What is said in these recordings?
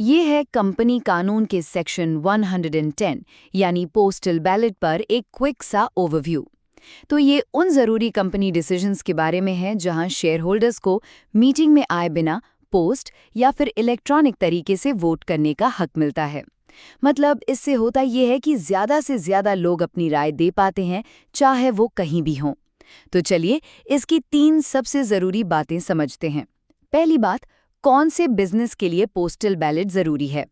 ये है कंपनी कानून के सेक्शन 110 यानी पोस्टल बैलेट पर एक क्विक सा ओवरव्यू। तो ये उन ज़रूरी कंपनी डिसीजंस के बारे में है जहां शेयर होल्डर्स को मीटिंग में आए बिना पोस्ट या फिर इलेक्ट्रॉनिक तरीके से वोट करने का हक मिलता है। मतलब इससे होता ये है कि ज़्यादा से ज़्यादा लोग अपनी राय दे पाते हैं, चाहे वो कहीं भी हों। तो चलिए इसकी 3 सबसे ज़रूरी बातें समझते हैं। पहली बात, कौन से बिजनेस के लिए पोस्टल बैलेट ज़रूरी है।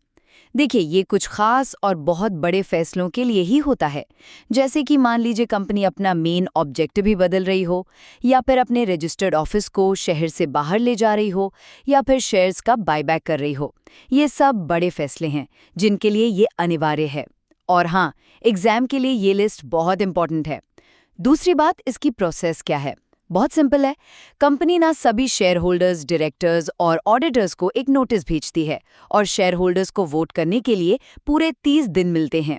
देखिए, ये कुछ खास और बहुत बड़े फैसलों के लिए ही होता है। जैसे कि मान लीजिए कंपनी अपना मेन ऑब्जेक्टिव भी बदल रही हो, या फिर अपने रजिस्टर्ड ऑफिस को शहर से बाहर ले जा रही हो, या फिर शेयर्स का बायबैक कर रही हो। ये सब बड़े फैसले हैं जिनके लिए ये अनिवार्य है। और हाँ, एग्जाम के लिए ये लिस्ट बहुत इंपॉर्टेंट है। दूसरी बात, इसकी प्रोसेस क्या है। बहुत सिंपल है। कंपनी ना सभी शेयर होल्डर्स, डायरेक्टर्स और ऑडिटर्स को एक नोटिस भेजती है और शेयर होल्डर्स को वोट करने के लिए पूरे 30 दिन मिलते हैं।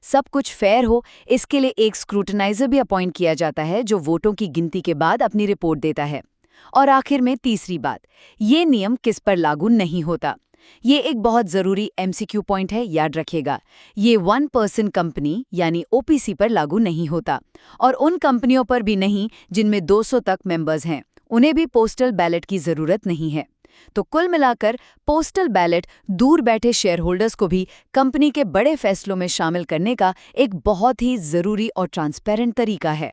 सब कुछ फेयर हो, इसके लिए एक स्क्रूटनाइजर भी अपॉइंट किया जाता है जो वोटों की गिनती के बाद अपनी रिपोर्ट देता है। और आखिर में तीसरी बात, ये नियम किस पर लागू नहीं होता। ये एक बहुत जरूरी एमसीक्यू पॉइंट है, याद रखिएगा। ये 1 पर्सन कंपनी यानी ओपीसी पर लागू नहीं होता, और उन कंपनियों पर भी नहीं जिनमें 200 तक मेंबर्स हैं, उन्हें भी पोस्टल बैलेट की जरूरत नहीं है। तो कुल मिलाकर पोस्टल बैलेट दूर बैठे शेयर होल्डर्स को भी कंपनी के बड़े फैसलों में शामिल करने का एक बहुत ही जरूरी और ट्रांसपेरेंट तरीका है।